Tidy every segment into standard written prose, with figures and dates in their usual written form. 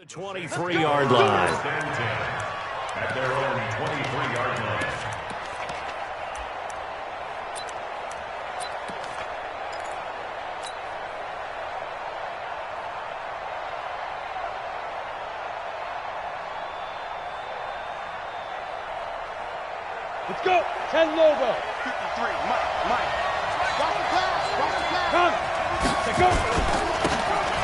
23-yard line. At their own 23-yard line. Let's go. 10 logo. 53. Mike. Watch the pass. Come. Let's go.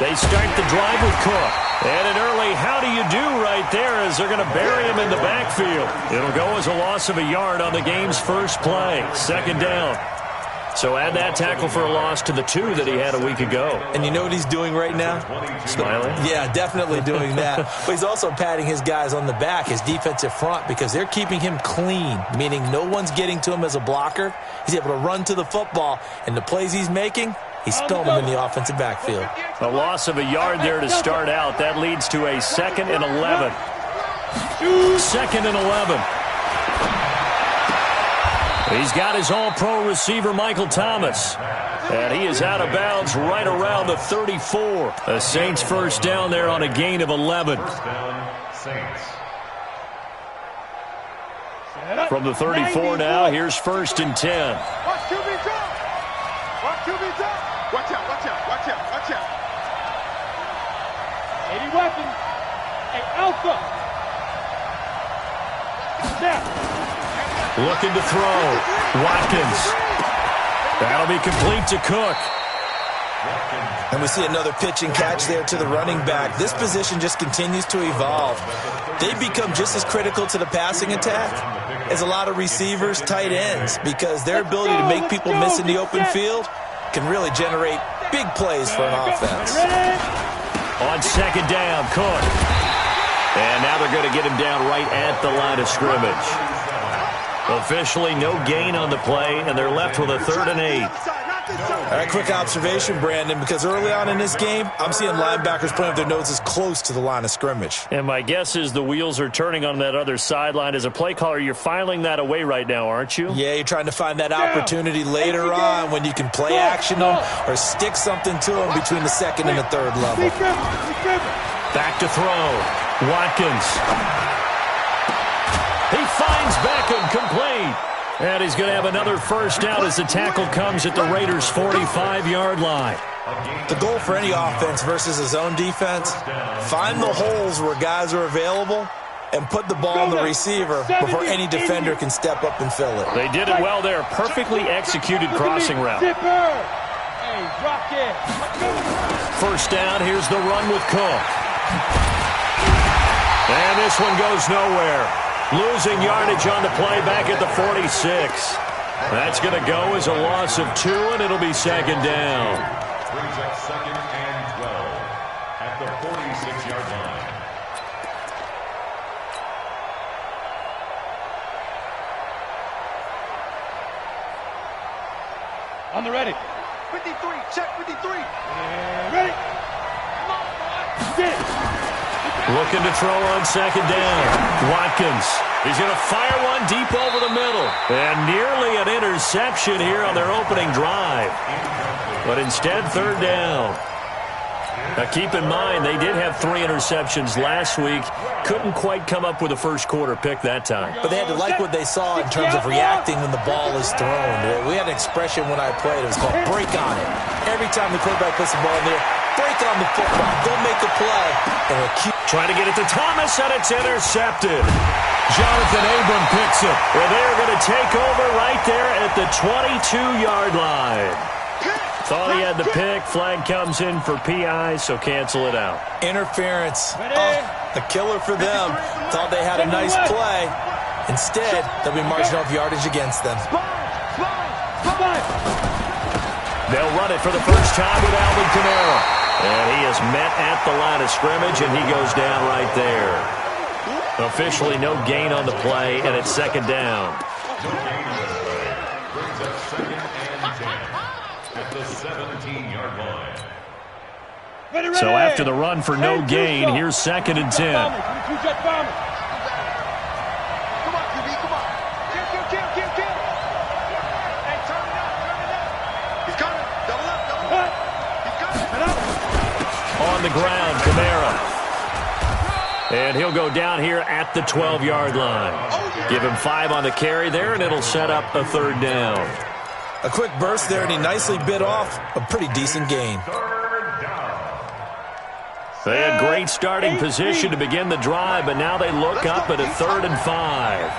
They start the drive with Cook. And an early how do you do right there as they're going to bury him in the backfield. It'll go as a loss of a yard on the game's first play. Second down. So add that tackle for a loss to the 2 that he had a week ago. And you know what he's doing right now? Smiling? Yeah, definitely doing that. But he's also patting his guys on the back, his defensive front, because they're keeping him clean, meaning no one's getting to him as a blocker. He's able to run to the football, and the plays he's making, he's spilling them in the offensive backfield. A loss of a yard there to start out. That leads to a 2nd and 11. 2nd and 11. He's got his all-pro receiver, Michael Thomas. And he is out of bounds right around the 34. The Saints first down there on a gain of 11. From the 34 now, here's 1st and 10. Watch QB drop. Watch QB drop. Watch out. 80 weapons. Hey, Alpha. Snap. Looking to throw. Watkins. That'll be complete to Cook. And we see another pitch and catch there to the running back. This position just continues to evolve. They become just as critical to the passing attack as a lot of receivers, tight ends, because their ability to make people miss in the open field can really generate big plays for an offense. On 2nd down, Cook. And now they're going to get him down right at the line of scrimmage. Officially no gain on the play, and they're left with a 3rd and 8. All right, quick observation, Brandon, because early on in this game, I'm seeing linebackers putting up their noses close to the line of scrimmage. And my guess is the wheels are turning on that other sideline. As a play caller, you're filing that away right now, aren't you? Yeah, you're trying to find that opportunity later on when you can play action them or stick something to them between the 2nd and the 3rd level. Back to throw. Watkins. He finds Beckham, complete. And he's going to have another first down as the tackle comes at the Raiders' 45-yard line. The goal for any offense versus a zone defense, find the holes where guys are available and put the ball on the receiver before any defender can step up and fill it. They did it well there. Perfectly executed crossing route. First down, here's the run with Cook. And this one goes nowhere. Losing yardage on the play back at the 46. That's going to go as a loss of 2, and it'll be 2nd down. Brings up 2nd and 12 at the 46-yard line. On the ready. 53. Check 53. Ready. Come on, boy. Get it. Looking to throw on 2nd down. Watkins. He's going to fire one deep over the middle. And nearly an interception here on their opening drive. But instead, 3rd down. Now keep in mind, they did have 3 interceptions last week. Couldn't quite come up with a first quarter pick that time. But they had to like what they saw in terms of reacting when the ball is thrown. We had an expression when I played. It was called break on it. Every time the quarterback puts the ball in there, break on the football. Go make a play. And trying to get it to Thomas, and it's intercepted. Jonathan Abram picks it. And they're going to take over right there at the 22-yard line. Thought he had the pick. Flag comes in for PI, so cancel it out. Interference. A killer for them. Thought they had a nice play. Instead, they'll be marching off yardage against them. They'll run it for the first time with Alvin Kamara. And he is met at the line of scrimmage, and he goes down right there. Officially no gain on the play, and it's 2nd down. Brings up 2nd and 10 at the 17-yard line. So after the run for no gain, here's 2nd and 10. Come on, QB, come on. Kill. Hey, turn it up. He's coming. Double up. He's coming. On the ground, Kamara. And he'll go down here at the 12-yard line. Give him 5 on the carry there, and it'll set up a 3rd down. A quick burst there, and he nicely bit off a pretty decent gain. They had great starting position to begin the drive, but now they look up at a 3rd and 5.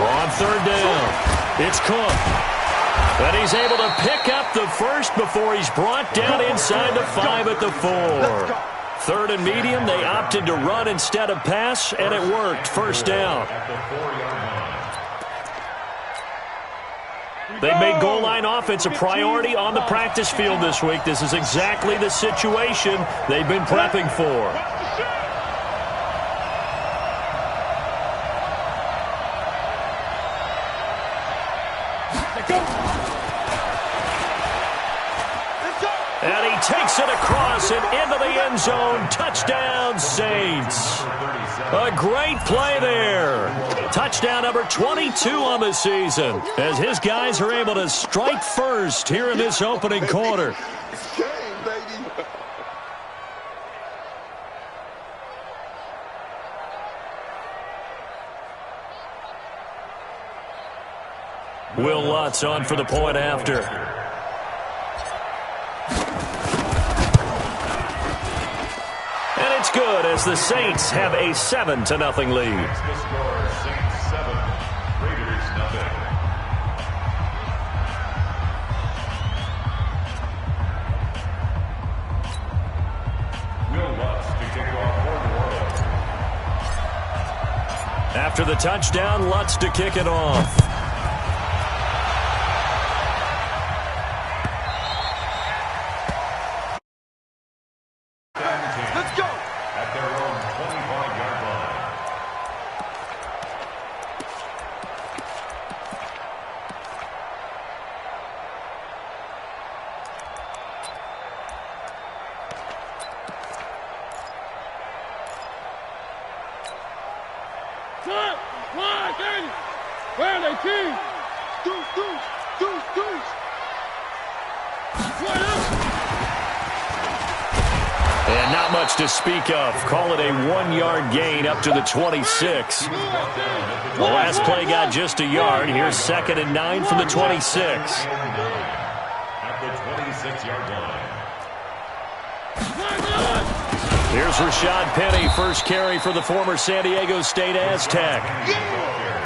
On 3rd down, it's Cook. And he's able to pick up the first before he's brought down inside the 5 at the 4. 3rd and medium, they opted to run instead of pass, and it worked. 1st down. They made goal line offense a priority on the practice field this week. This is exactly the situation they've been prepping for. And he takes it across and into the end zone. Touchdown, Saints. A great play there. Touchdown number 22 on the season as his guys are able to strike first here in this opening quarter. Will Lutz on for the point after. And it's good as the Saints have a 7-0 lead. After the touchdown, Lutz to kick it off. Let's go. At their own 25-yard line. Where are they, team? Deuce. And not much to speak of. Call it a 1-yard gain up to the 26. The last play got just a yard. Here's 2nd and 9 from the 26. At the 26-yard line. Here's Rashad Penny, first carry for the former San Diego State Aztec.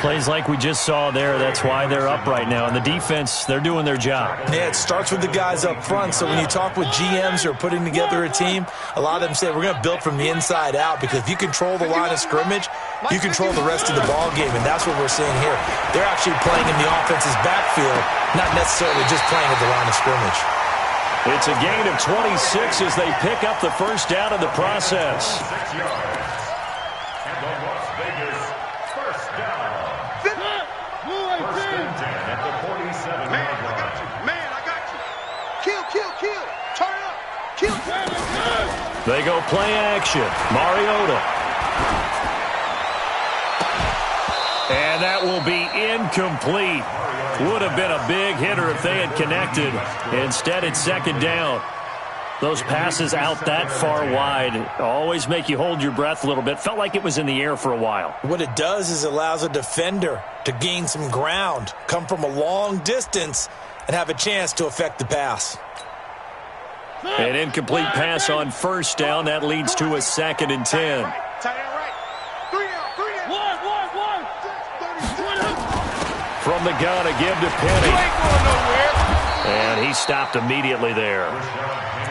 Plays like we just saw there, that's why they're up right now. And the defense, they're doing their job. Yeah, it starts with the guys up front. So when you talk with GMs who are putting together a team, a lot of them say we're going to build from the inside out, because if you control the line of scrimmage, you control the rest of the ball game, and that's what we're seeing here. They're actually playing in the offense's backfield, not necessarily just playing at the line of scrimmage. It's a gain of 26 as they pick up the first down in the process. 6 yards. And the Las Vegas first down. First and 10 at the 47-yard line. Man, I got you. Kill. Turn it up. Kill. They go play action. Mariota. And that will be incomplete. Would have been a big hitter if they had connected. Instead, it's 2nd down. Those passes out that far wide always make you hold your breath a little bit. Felt like it was in the air for a while. What it does is it allows a defender to gain some ground, come from a long distance, and have a chance to affect the pass. An incomplete pass on first down. That leads to a 2nd and 10. Tight end right. 3 down. One. From the gun, a give to Penny. You ain't going nowhere. And he stopped immediately there.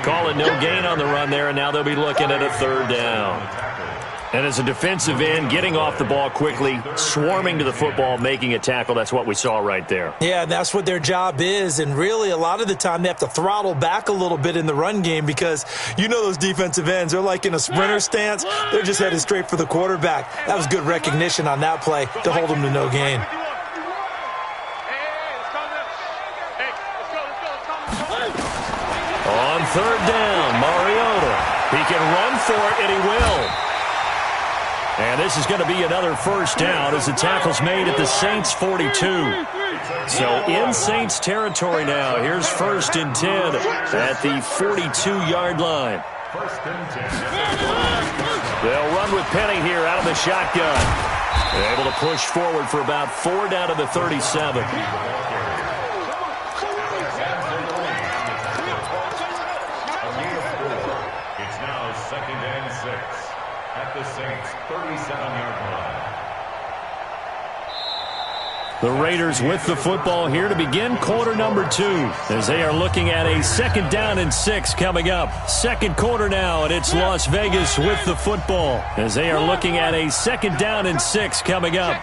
Calling no gain on the run there, and now they'll be looking at a 3rd down. And as a defensive end, getting off the ball quickly, swarming to the football, making a tackle, that's what we saw right there. Yeah, that's what their job is, and really a lot of the time they have to throttle back a little bit in the run game, because you know those defensive ends, they're like in a sprinter stance. They're just headed straight for the quarterback. That was good recognition on that play to hold them to no gain. On 3rd down, Mariota. He can run for it, and he will. And this is going to be another first down as the tackle's made at the Saints 42. So in Saints territory now. Here's 1st and 10 at the 42-yard line. First and 10. They'll run with Penny here out of the shotgun. They're able to push forward for about 4 down to the 37. It's now 2nd and 6 at the Saints' 37-yard line. The Raiders with the football here to begin quarter number 2 as they are looking at a 2nd down and 6 coming up. Second quarter now, and it's Las Vegas with the football as they are looking at a 2nd down and 6 coming up.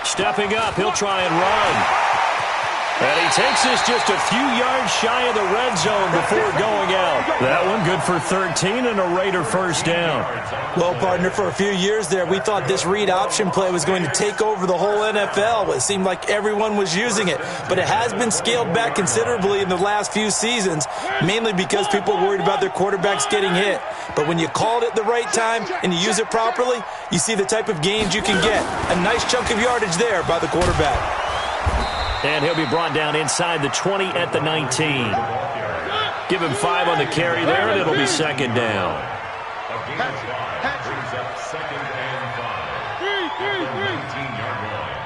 Stepping up, he'll try and run. And he takes this just a few yards shy of the red zone before going out. That one good for 13 and a Raider first down. Well, partner, for a few years there, we thought this read option play was going to take over the whole NFL. It seemed like everyone was using it. But it has been scaled back considerably in the last few seasons, mainly because people are worried about their quarterbacks getting hit. But when you call it at the right time and you use it properly, you see the type of gains you can get. A nice chunk of yardage there by the quarterback. And he'll be brought down inside the 20 at the 19. Give him 5 on the carry there, and it'll be 2nd down. A gain of 5 brings up 2nd and 5. 19-yard line.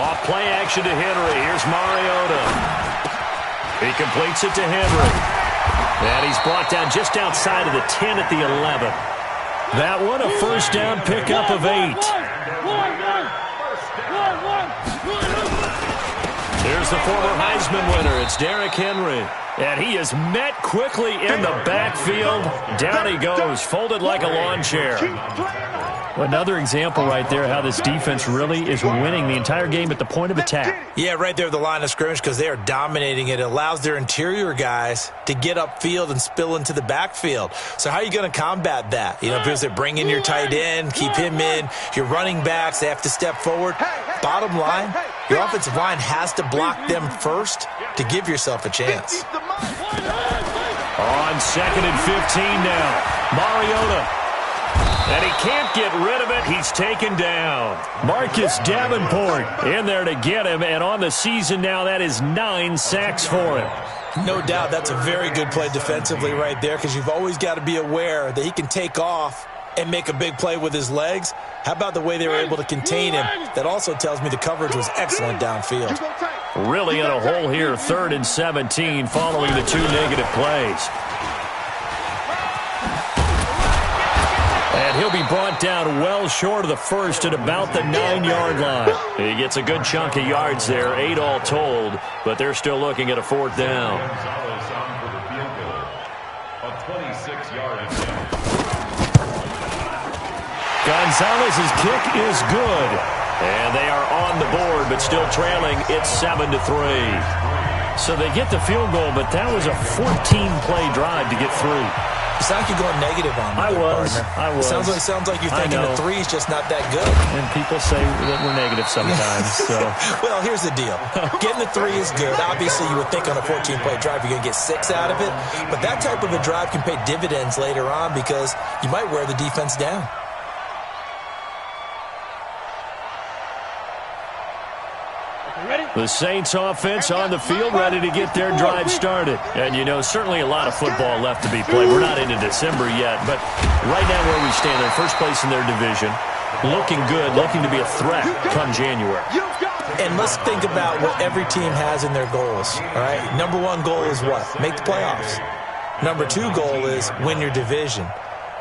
Off play action to Henry. Here's Mariota. He completes it to Henry. And he's brought down just outside of the 10 at the 11. That one, a first down pickup of 8. Here's the former Heisman winner. It's Derrick Henry. And he is met quickly in the backfield. Down he goes, folded like a lawn chair. Another example right there how this defense really is winning the entire game at the point of attack. Yeah, right there at the line of scrimmage because they are dominating it. It allows their interior guys to get upfield and spill into the backfield. So how are you going to combat that? You know, because they bring in your tight end, keep him in. Your running backs, they have to step forward. Bottom line, your offensive line has to block them first to give yourself a chance. On 2nd and 15 now, Mariota. And he can't get rid of it. He's taken down. Marcus Davenport in there to get him. And on the season now, that is 9 sacks for him. No doubt that's a very good play defensively right there because you've always got to be aware that he can take off and make a big play with his legs. How about the way they were able to contain him? That also tells me the coverage was excellent downfield. Really in a hole here, 3rd and 17 following the 2 negative plays. And he'll be brought down well short of the first at about the 9-yard line. He gets a good chunk of yards there, 8 all told, but they're still looking at a 4th down. Gonzalez on for the field goal. A 26-yard attempt. Gonzalez's kick is good. And they are on the board, but still trailing. It's 7-3. So they get the field goal, but that was a 14-play drive to get through. It sounds like you're going negative on me. I was. It sounds like you're thinking the 3 is just not that good. And people say that we're negative sometimes. So. Well, here's the deal. Getting the 3 is good. Obviously, you would think on a 14-play drive you're going to get 6 out of it. But that type of a drive can pay dividends later on because you might wear the defense down. The Saints offense on the field, ready to get their drive started. And, you know, certainly a lot of football left to be played. We're not into December yet, but right now where we stand, they're first place in their division, looking good, looking to be a threat come January. And let's think about what every team has in their goals, all right? Number 1 goal is what? Make the playoffs. Number 2 goal is win your division.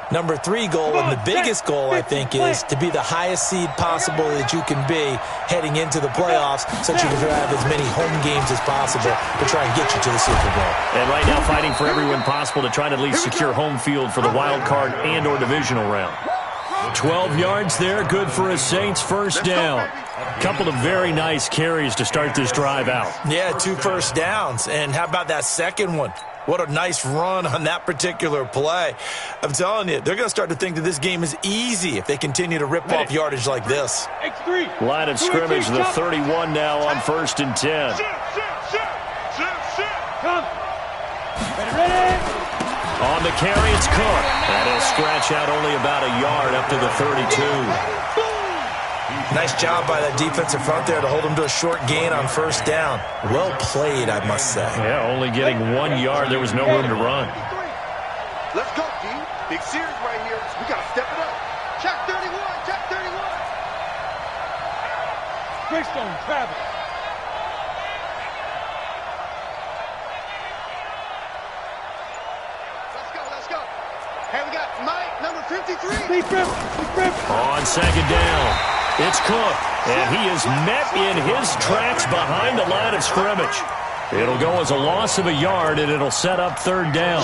Number 3 goal, and the biggest goal, I think, is to be the highest seed possible that you can be heading into the playoffs so that you can have as many home games as possible to try and get you to the Super Bowl. And right now fighting for every win possible to try to at least secure home field for the wild card and or divisional round. 12 yards there, good for a Saints first down. Couple of very nice carries to start this drive out. Yeah, 2 first downs. And how about that second one? What a nice run on that particular play. I'm telling you, they're going to start to think that this game is easy if they continue to rip off yardage like this. Line of scrimmage, the 31 now on 1st and 10. On the carry, it's Cook. And he'll scratch out only about a yard up to the 32. Nice job by that defensive front there to hold them to a short gain on first down. Well played, I must say. Yeah, only getting 1 yard. There was no room to run. Let's go, D. Big series right here. We got to step it up. Check 31. Check 31. Greystone, Travis. Let's go. Hey, we got Mike, number 53. Deep rip. On second down, it's Cook, and he is met in his tracks behind the line of scrimmage. It'll go as a loss of a yard, and it'll set up third down.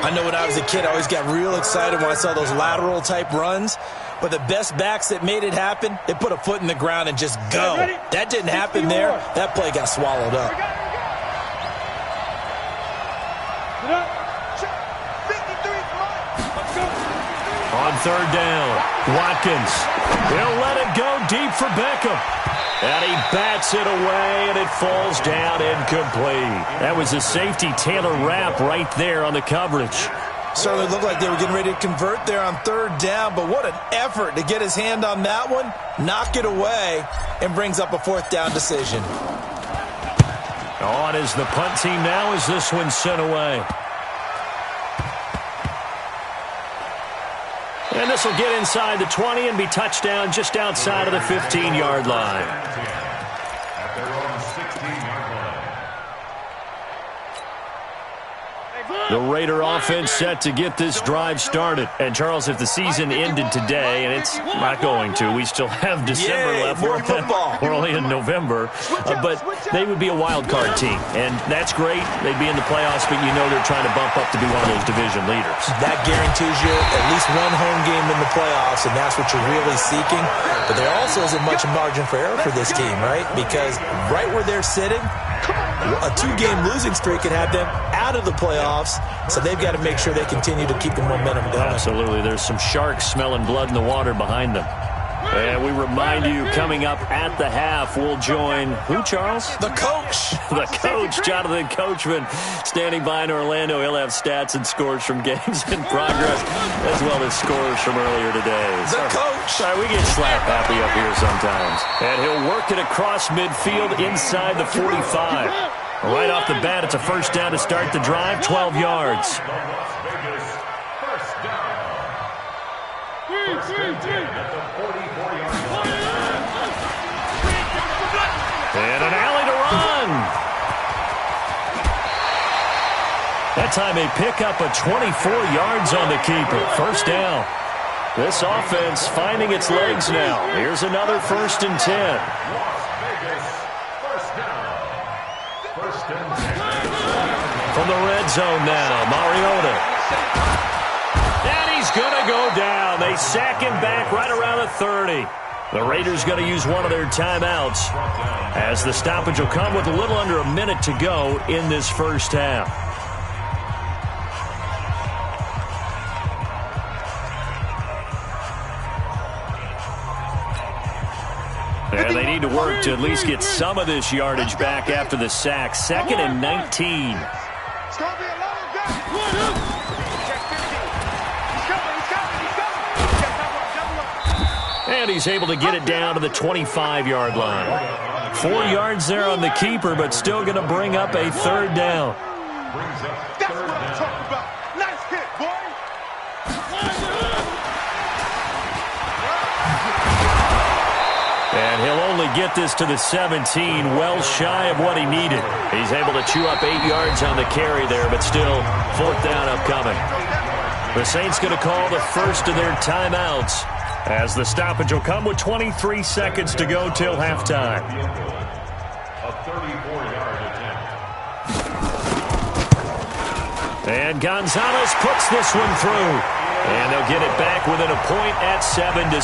I know when I was a kid, I always got real excited when I saw those lateral-type runs. But the best backs that made it happen, they put a foot in the ground and just go. That didn't happen there. That play got swallowed up. On third down, Watkins. He'll let it go deep for Beckham. And he bats it away, and it falls down incomplete. That was a safety Taylor Rapp right there on the coverage. Certainly looked like they were getting ready to convert there on third down, but what an effort to get his hand on that one, knock it away, and brings up a fourth down decision. On is the punt team now as this one's sent away. And this will get inside the 20 and be touchdown just outside of the 15-yard line. At their own 16-yard line. The Raider offense set to get this drive started. And, Charles, if the season ended today, and it's not going to, we still have December left. More football. We're only in November. But they would be a wild card team. And that's great. They'd be in the playoffs, but you know they're trying to bump up to be one of those division leaders. That guarantees you at least one home game in the playoffs, and that's what you're really seeking. But there also isn't much margin for error for this team, right? Because right where they're sitting, a 2-game losing streak could have them out of the playoffs, so they've got to make sure they continue to keep the momentum going. Absolutely. There's some sharks smelling blood in the water behind them. And we remind you, coming up at the half, we'll join who, Charles? The coach. The coach, Jonathan Coachman, standing by in Orlando. He'll have stats and scores from games in progress, as well as scores from earlier today. The coach. Sorry, we get slap happy up here sometimes. And he'll work it across midfield inside the 45. Right off the bat, it's a first down to start the drive, 12 yards. And an alley to run. That time they pick up a 24 yards on the keeper. First down. This offense finding its legs now. Here's another 1st and 10. From the red zone now, Mariota. And he's going to go down. They sack him back right around the 30. The Raiders going to use one of their timeouts as the stoppage will come with a little under a minute to go in this first half. And they need to work to at least get some of this yardage back after the sack. 2nd and 19. And he's able to get it down to the 25-yard line. 4 yards there on the keeper, but still going to bring up a third down. That's what I'm talking about. Nice hit, boy. And he'll only get this to the 17, well shy of what he needed. He's able to chew up 8 yards on the carry there, but still 4th down upcoming. The Saints going to call the first of their timeouts as the stoppage will come with 23 seconds to go till halftime. A 34-yard attempt. And Gonzalez puts this one through. And they'll get it back within a point at 7-6.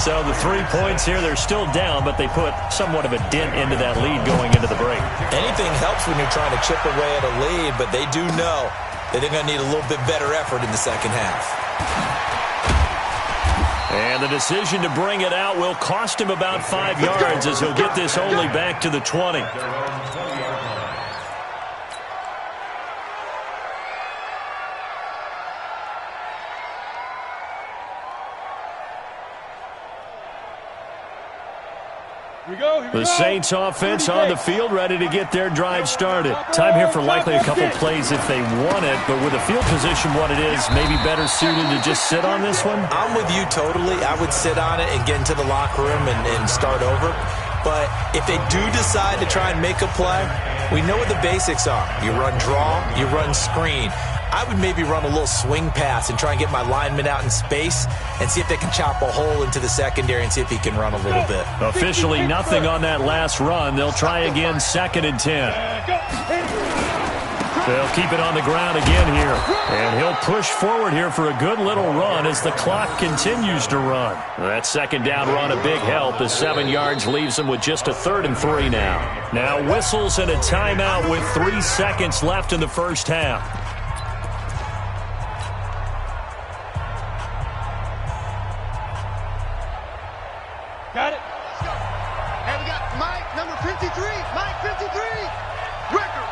So the 3 points here, they're still down, but they put somewhat of a dent into that lead going into the break. Anything helps when you're trying to chip away at a lead, but they do know that they're going to need a little bit better effort in the second half. And the decision to bring it out will cost him about 5 yards as he'll get this only back to the 20. The Saints offense on the field, ready to get their drive started. Time here for likely a couple plays if they want it, but with the field position what it is, maybe better suited to just sit on this one? I'm with you totally. I would sit on it and get into the locker room and start over. But if they do decide to try and make a play, we know what the basics are. You run draw, you run screen. I would maybe run a little swing pass and try and get my lineman out in space and see if they can chop a hole into the secondary and see if he can run a little bit. Officially nothing on that last run. They'll try again, 2nd and 10. They'll keep it on the ground again here. And he'll push forward here for a good little run as the clock continues to run. That 2nd down run, a big help as 7 yards leaves them with just a 3rd and 3 now. Now whistles and a timeout with 3 seconds left in the first half. Got it. And we got Mike, number 53. Mike, 53. Record.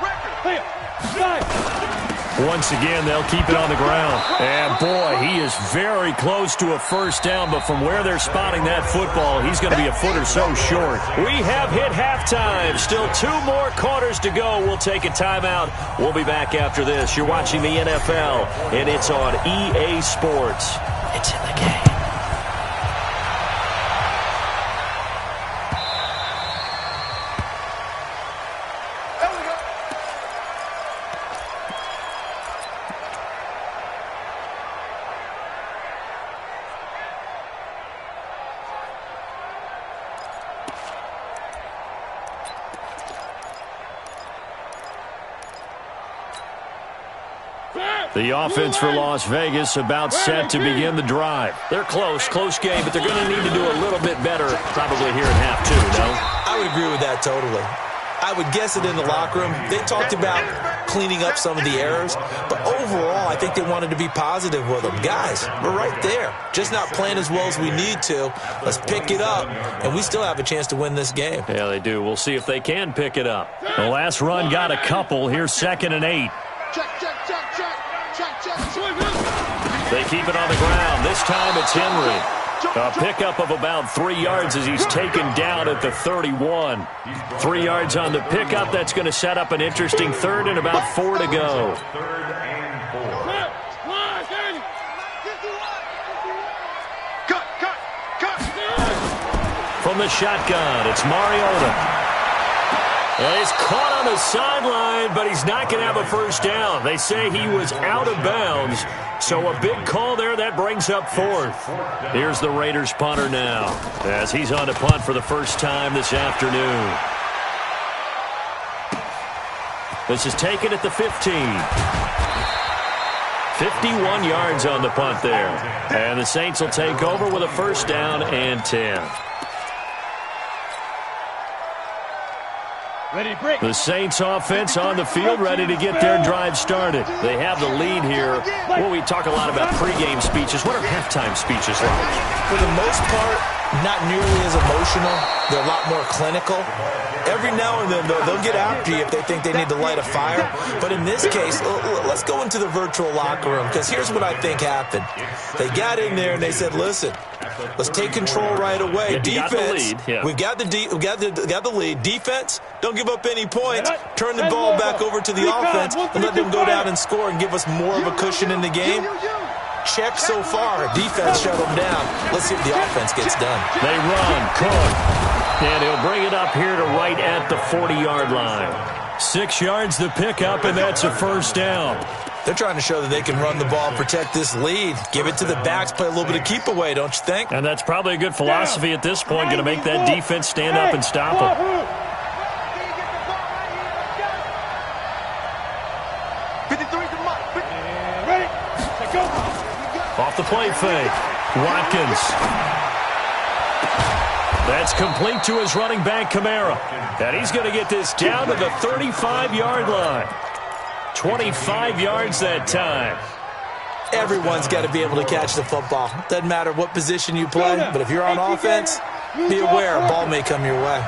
Once again, they'll keep it on the ground. And, boy, he is very close to a first down, but from where they're spotting that football, he's going to be a foot or so short. We have hit halftime. Still 2 more quarters to go. We'll take a timeout. We'll be back after this. You're watching the NFL, and it's on EA Sports. It's in the game. The offense for Las Vegas about set to begin the drive. They're close game, but they're going to need to do a little bit better probably here in half 2, no? I would agree with that totally. I would guess it in the locker room. They talked about cleaning up some of the errors, but overall, I think they wanted to be positive with them. Guys, we're right there. Just not playing as well as we need to. Let's pick it up, and we still have a chance to win this game. Yeah, they do. We'll see if they can pick it up. The last run got a couple. Here's 2nd and 8. Check. They keep it on the ground. This time it's Henry. A pickup of about 3 yards as he's taken down at the 31. 3 yards on the pickup. That's going to set up an interesting 3rd and about 4 to go. 3rd and 4. Cut. From the shotgun, it's Mariota. And he's caught on the sideline, but he's not going to have a first down. They say he was out of bounds, so a big call there. That brings up 4th. Here's the Raiders punter now as he's on to punt for the first time this afternoon. This is taken at the 15. 51 yards on the punt there. And the Saints will take over with a first down and 10. The Saints offense on the field ready to get their drive started. They have the lead here. Well, we talk a lot about pregame speeches. What are halftime speeches like? For the most part, not nearly as emotional. They're a lot more clinical. Every now and then, though, they'll get after you if they think they need to light a fire. But in this case, let's go into the virtual locker room, because here's what I think happened. They got in there and they said, listen, let's take control right away. Defense, we've got the lead. Defense, don't give up any points. Turn the ball back over to the offense and let them go down and score and give us more of a cushion in the game. Check so far. Defense shut them down. Let's see if the offense gets done. They run. Cook. And he'll bring it up here to right at the 40-yard line. 6 yards the pickup, and that's a first down. They're trying to show that they can run the ball, protect this lead. Give it to the backs, play a little bit of keep away, don't you think? And that's probably a good philosophy at this point, going to make that defense stand up and stop them. Off the play fake. Watkins. That's complete to his running back, Kamara. And he's going to get this down to the 35-yard line. 25 yards that time. Everyone's got to be able to catch the football. Doesn't matter what position you play, but if you're on offense, be aware a ball may come your way.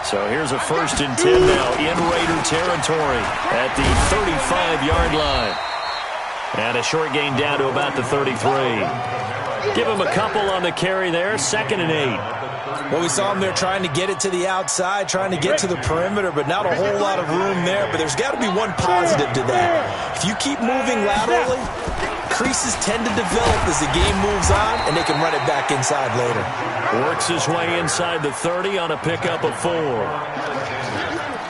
So here's a 1st and 10 now in Raider territory at the 35-yard line. And a short gain down to about the 33. Give him a couple on the carry there, 2nd and 8. Well, we saw him there trying to get it to the outside, trying to get to the perimeter, but not a whole lot of room there. But there's got to be one positive to that. If you keep moving laterally, creases tend to develop as the game moves on, and they can run it back inside later. Works his way inside the 30 on a pickup of 4.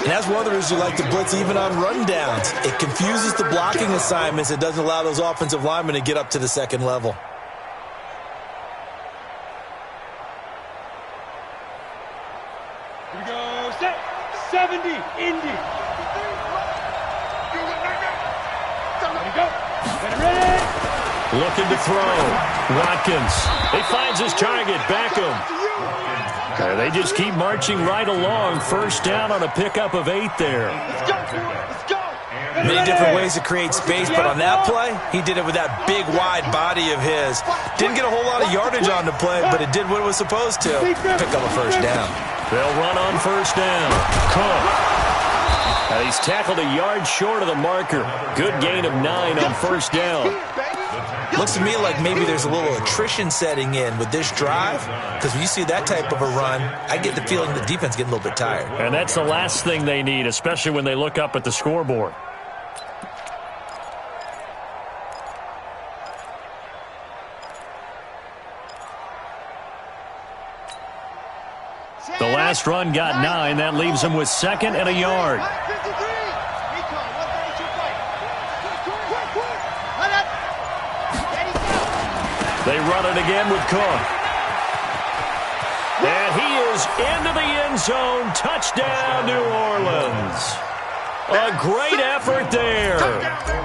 And that's one of the reasons you like to blitz even on rundowns. It confuses the blocking assignments. It doesn't allow those offensive linemen to get up to the second level. Here we go. Set. 70. Indy. Ready, go. Ready. Looking to throw. Watkins. He finds his target. Beckham. They just keep marching right along. First down on a pickup of 8 there. Let's go. Let's go. Many different ways to create space, but on that play, he did it with that big, wide body of his. Didn't get a whole lot of yardage on the play, but it did what it was supposed to. Pick up a first down. They'll run on first down. Cook. He's tackled a yard short of the marker. Good gain of 9 on first down. Looks to me like maybe there's a little attrition setting in with this drive, because when you see that type of a run, I get the feeling the defense getting a little bit tired. And that's the last thing they need, especially when they look up at the scoreboard. The last run got 9. That leaves him with 2nd and a yard. They run it again with Cook. And he is into the end zone. Touchdown, New Orleans. A great effort there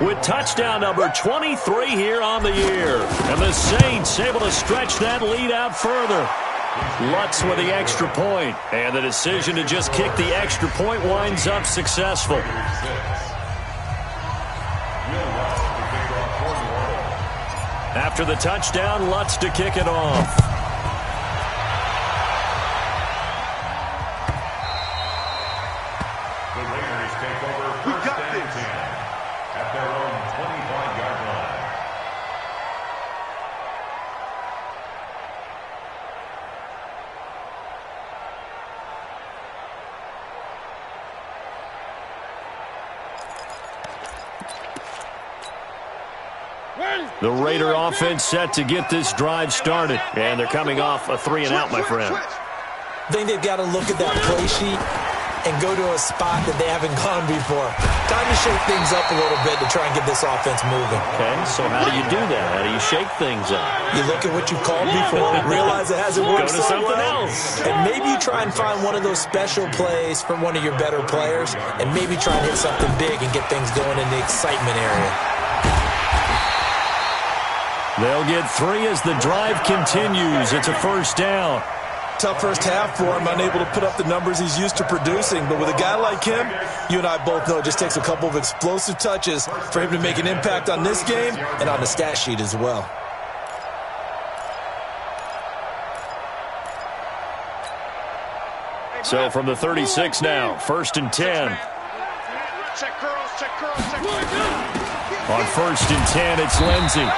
with touchdown number 23 here on the year. And the Saints able to stretch that lead out further. Lutz with the extra point. And the decision to just kick the extra point winds up successful. After the touchdown, Lutz to kick it off. The Raiders take over first and 10 at their own 25-yard line. The Raider offense set to get this drive started. And they're coming off a 3-and-out, my friend. I think they've got to look at that play sheet and go to a spot that they haven't gone before. Time to shake things up a little bit to try and get this offense moving. Okay, so how do you do that? How do you shake things up? You look at what you called before, realize it hasn't worked Go to so something well, else. and maybe you try and find one of those special plays from one of your better players, and maybe try and hit something big and get things going in the excitement area. They'll get 3 as the drive continues. It's a first down. Tough first half for him, unable to put up the numbers he's used to producing. But with a guy like him, you and I both know it just takes a couple of explosive touches for him to make an impact on this game and on the stat sheet as well. So from the 36 now, 1st and 10. Check girls, check girls, check girls. On 1st and 10, it's Lindsey.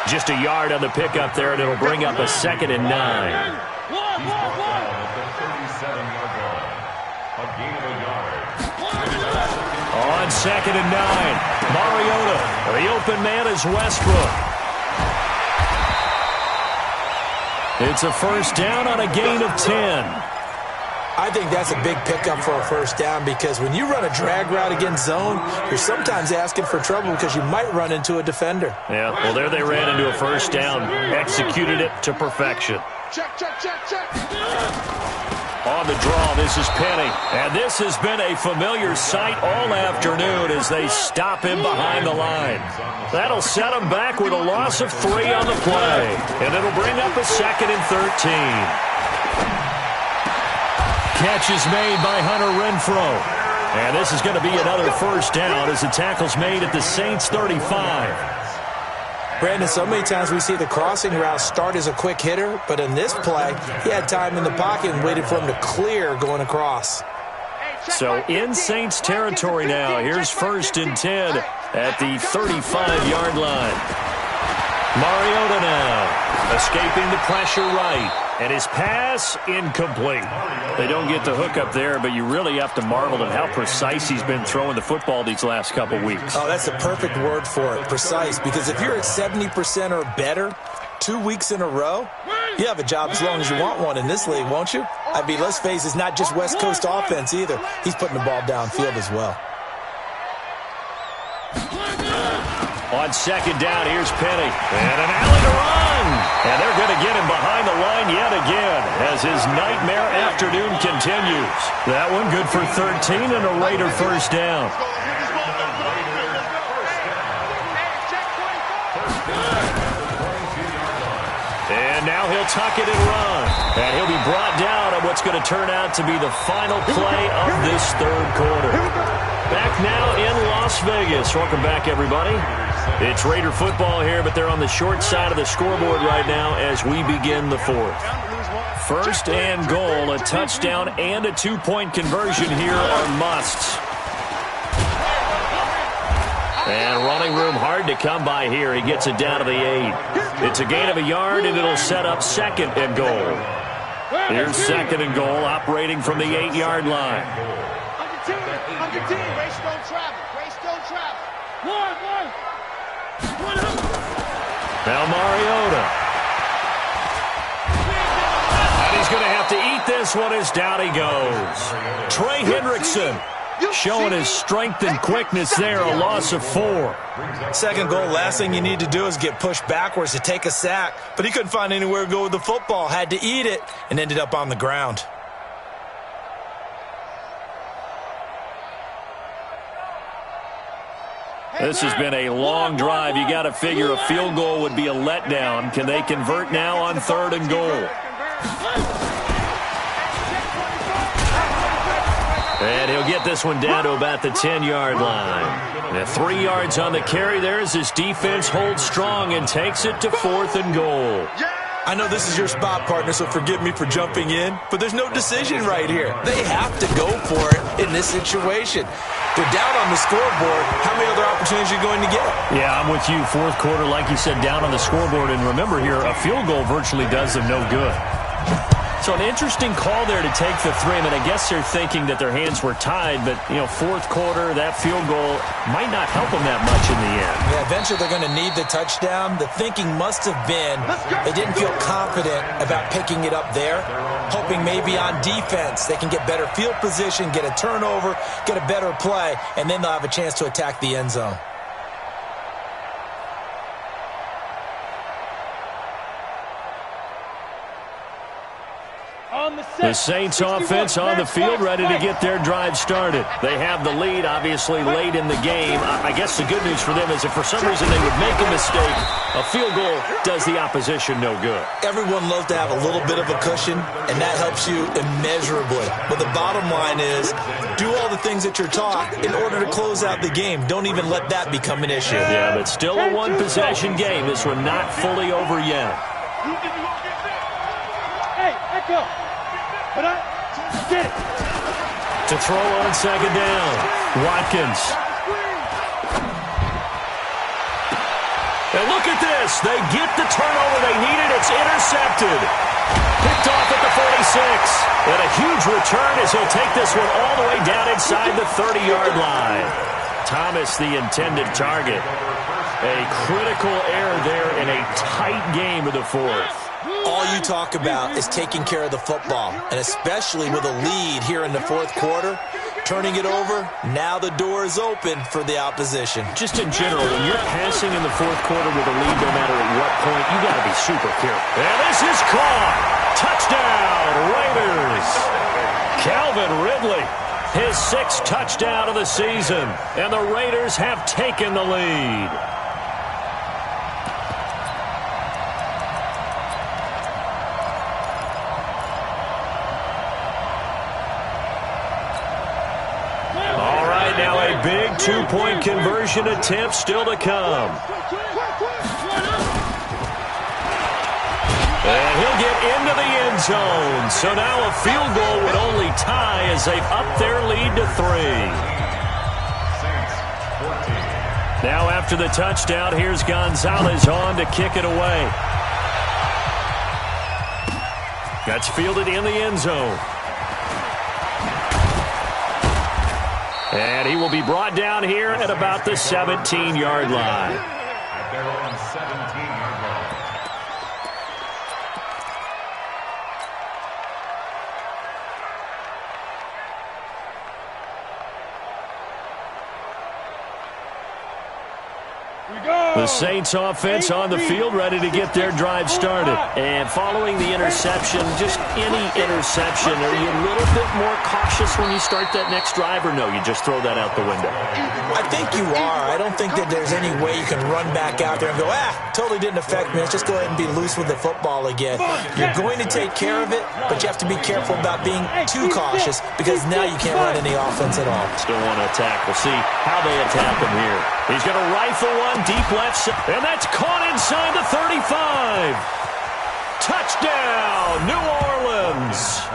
Just a yard on the pickup there, and it'll bring up a 2nd and 9. He's brought down at the 37-yard line. A gain of a yard. On 2nd and 9, Mariota. The open man is Westbrook. It's a first down on a gain of 10. I think that's a big pickup for a first down, because when you run a drag route against zone, you're sometimes asking for trouble because you might run into a defender. Yeah, well, there they ran into a first down, executed it to perfection. Check, check, check, check. On the draw, this is Penny. And this has been a familiar sight all afternoon as they stop him behind the line. That'll set him back with a loss of 3 on the play. And it'll bring up a 2nd and 13. Catch is made by Hunter Renfrow. And this is going to be another first down as the tackle's made at the Saints 35. Brandon, so many times we see the crossing route start as a quick hitter, but in this play, he had time in the pocket and waited for him to clear going across. Hey, So in Saints territory now. Here's 1st and 10 at the 35-yard line. Mariota now escaping the pressure right. And his pass incomplete. They don't get the hook up there, but you really have to marvel at how precise he's been throwing the football these last couple weeks. Oh, that's the perfect word for it, precise. Because if you're at 70% or better 2 weeks in a row, you have a job as long as you want one in this league, won't you? I mean, let's face it, it's not just West Coast offense either. He's putting the ball downfield as well. On 2nd down, here's Penny. And an alley to run. And they're going to get him behind the line yet again as his nightmare afternoon continues. That one good for 13 and a Raider 1st down. And now he'll tuck it and run. And he'll be brought down on what's going to turn out to be the final play of this 3rd quarter. Back now in Las Vegas. Welcome back, everybody. It's Raider football here, but they're on the short side of the scoreboard right now as we begin the 4th. 1st and goal, a touchdown and a 2-point conversion here are musts. And running room hard to come by here. He gets it down to the 8. It's a gain of a yard, and it'll set up 2nd and goal. Here's 2nd and goal, operating from the 8-yard line. Race don't travel. Race don't travel. One. Now Mariota. And he's going to have to eat this one as down he goes. Trey Hendrickson showing his strength and quickness there, a loss of 4. 2nd goal, last thing you need to do is get pushed backwards to take a sack. But he couldn't find anywhere to go with the football, had to eat it, and ended up on the ground. This has been a long drive. You got to figure a field goal would be a letdown. Can they convert now on 3rd and goal? And he'll get this one down to about the 10-yard line. Now 3 yards on the carry there as his defense holds strong and takes it to 4th and goal. I know this is your spot, partner, so forgive me for jumping in, but there's no decision right here. They have to go for it in this situation. They're down on the scoreboard. How many other opportunities are you going to get? Yeah, I'm with you. 4th quarter, like you said, down on the scoreboard. And remember here, a field goal virtually does them no good. So an interesting call there to take the 3. I mean, I guess they're thinking that their hands were tied, but, 4th quarter, that field goal might not help them that much in the end. Yeah, eventually they're going to need the touchdown. The thinking must have been they didn't feel confident about picking it up there, hoping maybe on defense they can get better field position, get a turnover, get a better play, and then they'll have a chance to attack the end zone. The Saints offense on the field, ready to get their drive started. They have the lead, obviously, late in the game. I guess the good news for them is if for some reason they would make a mistake, a field goal does the opposition no good. Everyone loves to have a little bit of a cushion, and that helps you immeasurably. But the bottom line is, do all the things that you're taught in order to close out the game. Don't even let that become an issue. Yeah, but still a one-possession game. This one not fully over yet. Hey, Echo. But I get it. To throw on 2nd down, Watkins. And look at this. They get the turnover they needed. It's intercepted. Picked off at the 46. And a huge return as he'll take this one all the way down inside the 30-yard line. Thomas, the intended target. A critical error there in a tight game of the 4th. All you talk about is taking care of the football, and especially with a lead here in the 4th quarter, turning it over, now the door is open for the opposition. Just in general, when you're passing in the 4th quarter with a lead, no matter at what point, you got to be super careful. And this is caught. Touchdown, Raiders. Calvin Ridley, his 6th touchdown of the season, and the Raiders have taken the lead. Big 2-point conversion attempt still to come. And he'll get into the end zone. So now a field goal would only tie as they've upped their lead to 3. Now after the touchdown, here's Gonzalez on to kick it away. That's fielded in the end zone. And he will be brought down here at about the 17-yard line. At their own 17-yard line. The Saints offense on the field, ready to get their drive started. And following the interception, just any interception, are you a little bit more cautious when you start that next drive, or no, you just throw that out the window? I think you are. I don't think that there's any way you can run back out there and go, totally didn't affect me. Let's just go ahead and be loose with the football again. You're going to take care of it, but you have to be careful about being too cautious because now you can't run any offense at all. Still want to attack. We'll see how they attack him here. He's going to rifle one deep left, and that's caught inside the 35. Touchdown, New Orleans.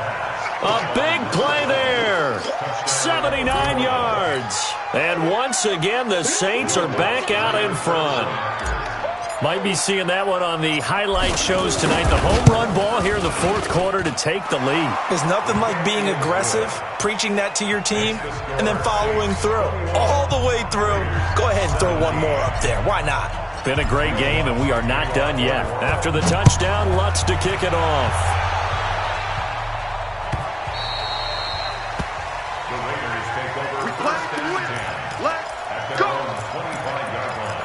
A big play there. 79 yards. And once again, the Saints are back out in front. Might be seeing that one on the highlight shows tonight. The home run ball here in the fourth quarter to take the lead. There's nothing like being aggressive, preaching that to your team, and then following through. All the way through. Go ahead and throw one more up there. Why not? Been a great game, and we are not done yet. After the touchdown, Lutz to kick it off. The Raiders take over first and 10. Let's go. 25-yard line.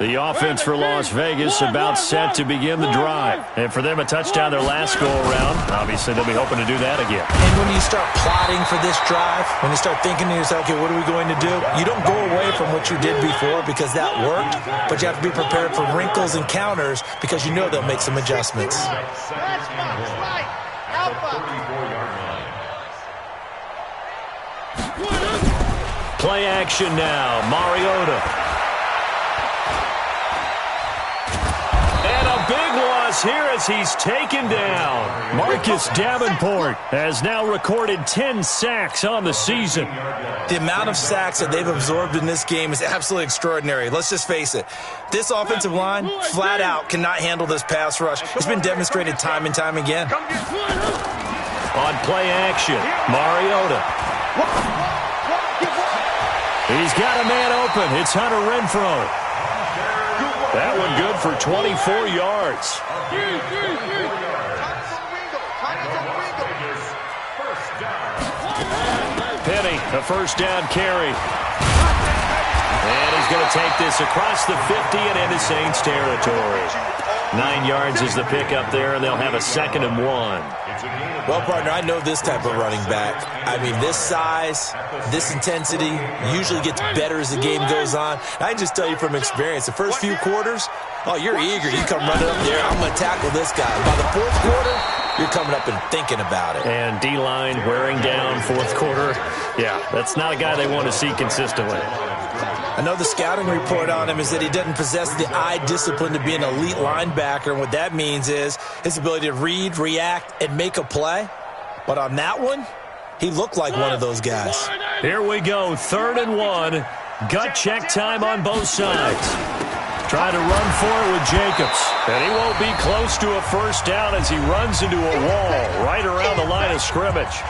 The offense for Las Vegas about set to begin the drive. And for them, a touchdown their last go-around. Obviously, they'll be hoping to do that again. And when you start plotting for this drive, when you start thinking to yourself, okay, what are we going to do? You don't go away from what you did before because that worked, but you have to be prepared for wrinkles and counters because you know they'll make some adjustments. That's right. Alpha. 34-yard line. Play action now. Mariota. Big loss here as he's taken down. Marcus Davenport has now recorded 10 sacks on the season. The amount of sacks that they've absorbed in this game is absolutely extraordinary. Let's just face it. This offensive line, flat out, cannot handle this pass rush. It's been demonstrated time and time again. On play action, Mariota. He's got a man open. It's Hunter Renfrow. That one good for 24 yards. Penny, a first down carry. And he's going to take this across the 50 and into Saints territory. 9 yards is the pickup there, and they'll have a 2nd and 1. Well, partner, I know this type of running back. I mean, this size, this intensity usually gets better as the game goes on. I can just tell you from experience, the first few quarters, you're eager. You come running up there, I'm going to tackle this guy. By the fourth quarter, you're coming up and thinking about it. And D-line wearing down fourth quarter. Yeah, that's not a guy they want to see consistently. I know the scouting report on him is that he doesn't possess the eye discipline to be an elite linebacker. And what that means is his ability to read, react, and make a play. But on that one, he looked like one of those guys. Here we go, 3rd and 1. Gut check time on both sides. Trying to run for it with Jacobs. And he won't be close to a first down as he runs into a wall right around the line of scrimmage.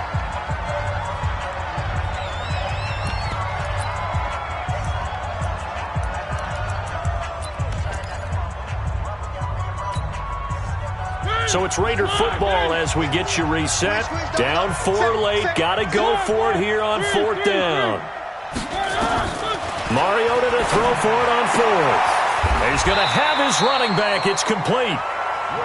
So it's Raider football as we get you reset. Down 4 late. Got to go for it here on 4th down. Mariota to throw for it on 4th. He's going to have his running back. It's complete.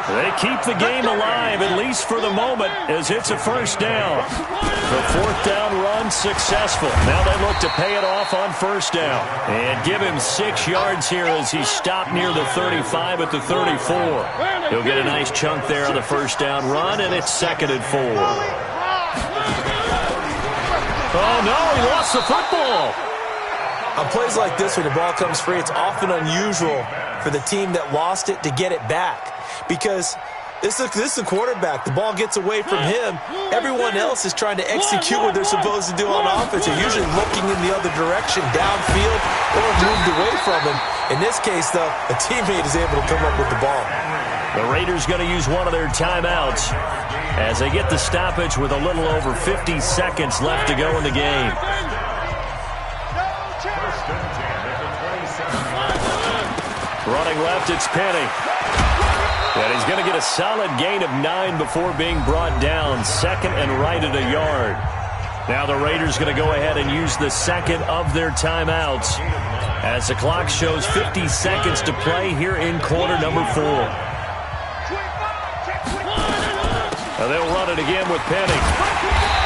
They keep the game alive, at least for the moment, as it's a first down. The 4th down run successful. Now they look to pay it off on first down. And give him 6 yards here as he stopped near the 35 at the 34. He'll get a nice chunk there on the first down run, and it's 2nd and 4. Oh, no, he lost the football. On plays like this, when the ball comes free, it's often unusual for the team that lost it to get it back because this is the quarterback. The ball gets away from him. Everyone else is trying to execute what they're supposed to do on offense. They're usually looking in the other direction, downfield, or moved away from him. In this case, though, a teammate is able to come up with the ball. The Raiders going to use one of their timeouts as they get the stoppage with a little over 50 seconds left to go in the game. Running left, it's Penny. And he's going to get a solid gain of 9 before being brought down. Second and right at a yard. Now the Raiders going to go ahead and use the second of their timeouts as the clock shows 50 seconds to play here in quarter number 4. Now they'll run it again with Penny.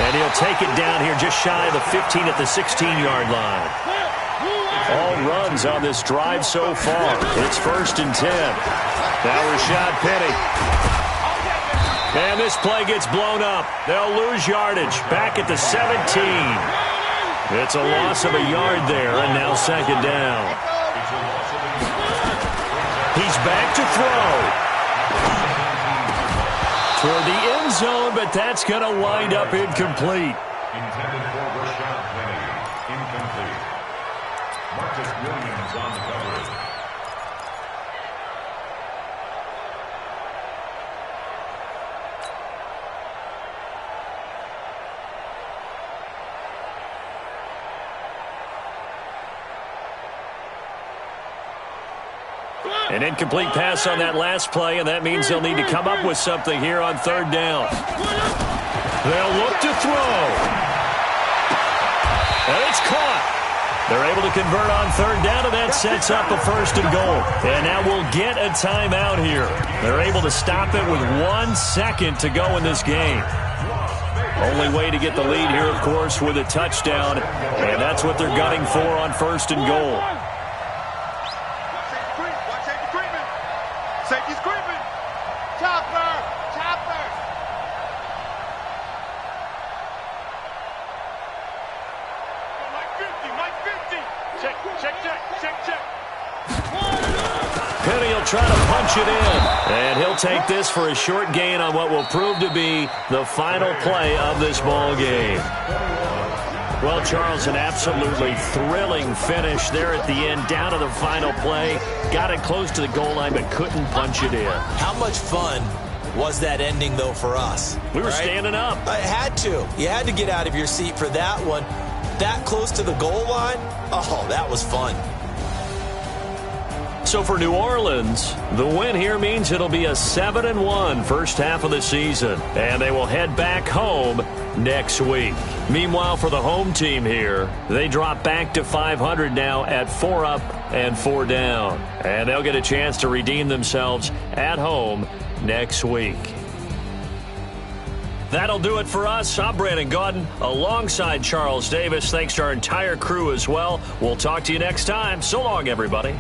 And he'll take it down here just shy of the 15 at the 16-yard line. All runs on this drive so far. It's 1st and 10. Now Rashad Penny. And this play gets blown up. They'll lose yardage. Back at the 17. It's a loss of a yard there, and now 2nd down. He's back to throw. Toward the end zone, but that's going to wind up incomplete. Intended for Rashad Penny. Incomplete. Marcus Williams on the coverage. An incomplete pass on that last play, and that means they'll need to come up with something here on 3rd down. They'll look to throw. And it's caught. They're able to convert on 3rd down, and that sets up a 1st and goal. And now we'll get a timeout here. They're able to stop it with 1 second to go in this game. Only way to get the lead here, of course, with a touchdown. And that's what they're gunning for on 1st and goal. Safety's creeping. Chopper. Chopper. Mike 50. Check. Penny will try to punch it in. And he'll take this for a short gain on what will prove to be the final play of this ball game. Well, Charles, an absolutely thrilling finish there at the end, down to the final play. Got it close to the goal line, but couldn't punch it in. How much fun was that ending, though, for us? We were standing up. I had to. You had to get out of your seat for that one. That close to the goal line? Oh, that was fun. So for New Orleans, the win here means it'll be a 7-1 first half of the season, and they will head back home next week. Meanwhile, for the home team here, they drop back to 500 now at 4 up and 4 down, and they'll get a chance to redeem themselves at home next week. That'll do it for us. I'm Brandon Gaudin alongside Charles Davis. Thanks to our entire crew as well. We'll talk to you next time. So long, everybody.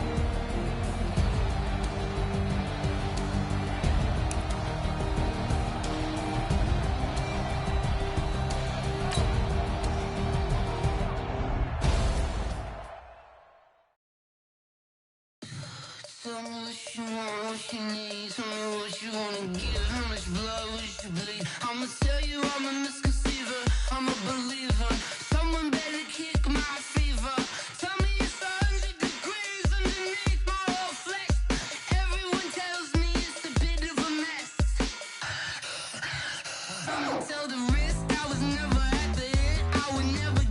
Tell me what you want, what you need. Tell me what you wanna give. How much blood would you bleed? I'ma tell you I'm a misconceiver. I'm a believer. Someone better kick my fever. Tell me it's 100 degrees underneath my whole flesh. Everyone tells me it's a bit of a mess. I'ma tell the risk I was never at the end. I would never